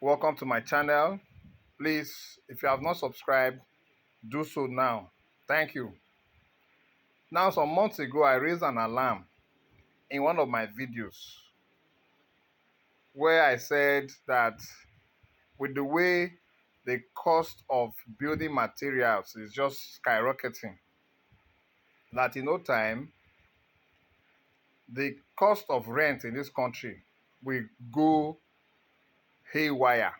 Welcome to my channel. Please, if you have not subscribed, do so now. Thank you. Now, some months ago, I raised an alarm in one of my videos where I said that with the way the cost of building materials is just skyrocketing, that in no time, the cost of rent in this country will go haywire.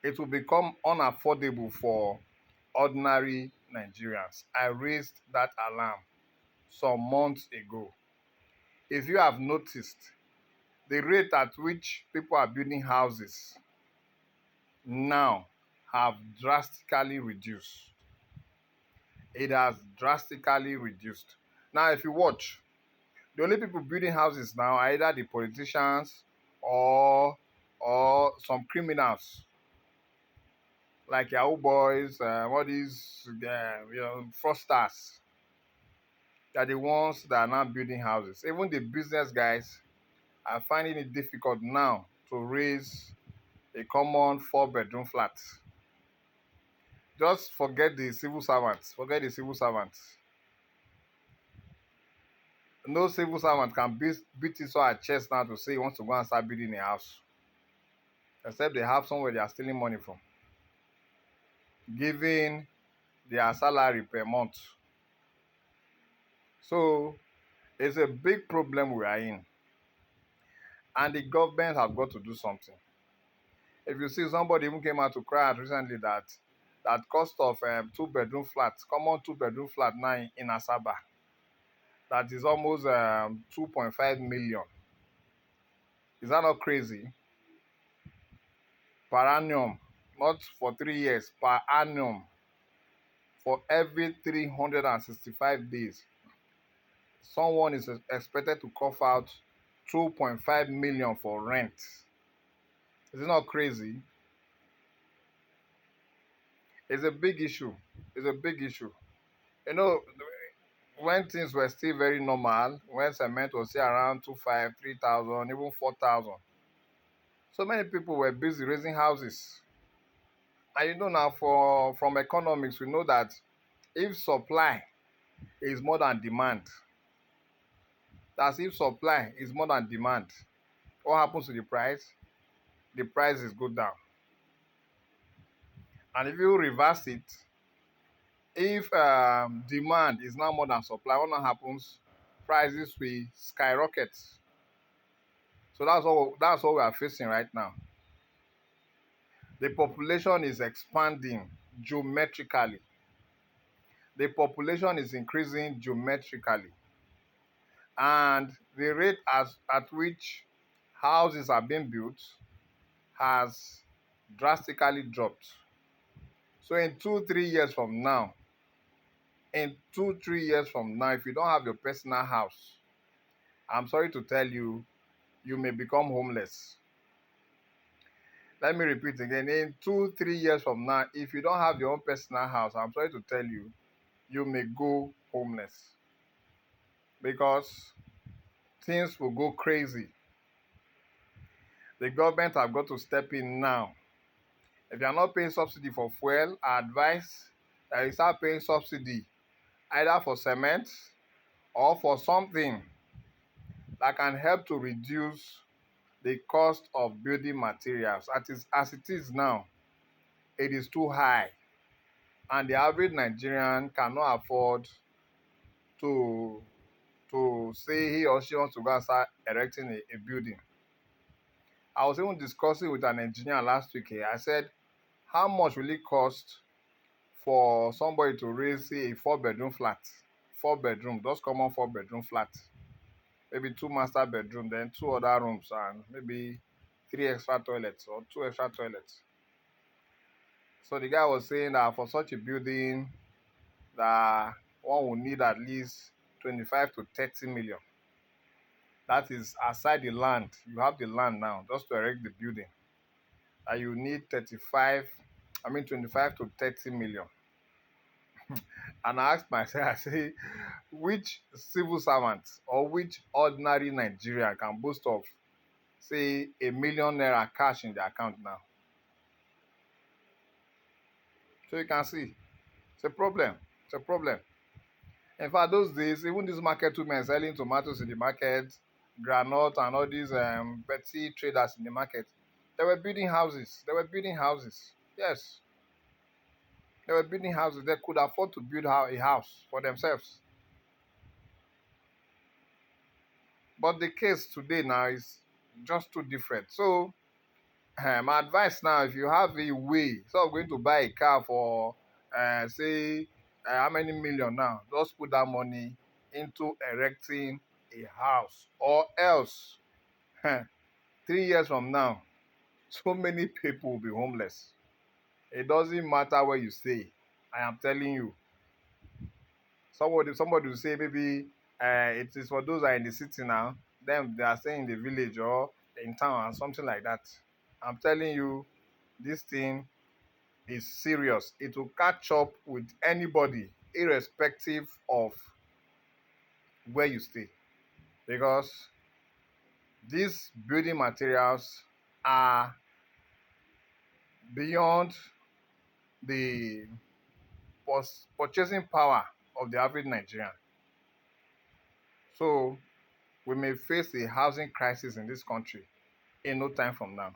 It will become unaffordable for ordinary Nigerians. I raised that alarm some months ago. If you have noticed, the rate at which people are building houses now have drastically reduced. It has drastically reduced. Now, if you watch, the only people building houses now are either the politicians or some criminals like Yahoo boys, all these fraudsters. They are the ones that are now building houses. Even the business guys are finding it difficult now to raise a common 4-bedroom flat. Just forget the civil servants. Forget the civil servants. No civil servant can beat his or her chest now to say he wants to go and start building a house. Except they have somewhere they are stealing money from, giving their salary per month. So it's a big problem we are in. And the government have got to do something. If you see, somebody even came out to cry out recently that cost of 2-bedroom flat, common 2-bedroom flat now in Asaba, that is almost 2.5 million. Is that not crazy? Per annum, not for 3 years, per annum, for every 365 days, someone is expected to cough out 2.5 million for rent. Is it not crazy? It's a big issue. It's a big issue. You know, when things were still very normal, when cement was still around 2,500, 3,000, even 4,000, so many people were busy raising houses. And you know now, from economics, we know that if supply is more than demand, that's if supply is more than demand, what happens to the price? The prices go down. And if you reverse it, if demand is now more than supply, what now happens? Prices will skyrocket. So that's what we are facing right now. The population is expanding geometrically. The population is increasing geometrically. And the rate at which houses are being built has drastically dropped. So in 2-3 years from now, if you don't have your personal house, I'm sorry to tell you, you may become homeless. Let me repeat again. In 2-3 years from now, if you don't have your own personal house, I'm sorry to tell you, you may go homeless. Because things will go crazy. The government have got to step in now. If you are not paying subsidy for fuel, I advise that you start paying subsidy either for cement or for something that can help to reduce the cost of building materials. As it is now, it is too high. And the average Nigerian cannot afford to say he or she wants to go and start erecting a building. I was even discussing with an engineer last week here. I said, how much will it cost for somebody to raise, say, a 4-bedroom flat? 4-bedroom, just common 4-bedroom flat. Maybe 2 master bedrooms, then 2 other rooms, and maybe 3 extra toilets or 2 extra toilets. So the guy was saying that for such a building, that one will need at least 25 to 30 million. That is aside the land. You have the land now, just to erect the building. And you need 25 to 30 million. And I asked myself, I say, which civil servant or which ordinary Nigerian can boast of say ₦1 million cash in the account now. So you can see, it's a problem. It's a problem. In fact, those days, even these market women selling tomatoes in the market, granite and all these petty traders in the market, they were building houses. They were building houses. Yes, they were building houses. They could afford to build a house for themselves. But the case today now is just too different. So my advice now, if you have a way, so I'm going to buy a car for, say, how many million now, just put that money into erecting a house. Or else, 3 years from now, so many people will be homeless. It doesn't matter where you stay. I am telling you. Somebody will say maybe it is for those that are in the city now, them they are staying in the village or in town and something like that. I'm telling you, this thing is serious. It will catch up with anybody, irrespective of where you stay. Because these building materials are beyond the purchasing power of the average Nigerian. So we may face a housing crisis in this country in no time from now.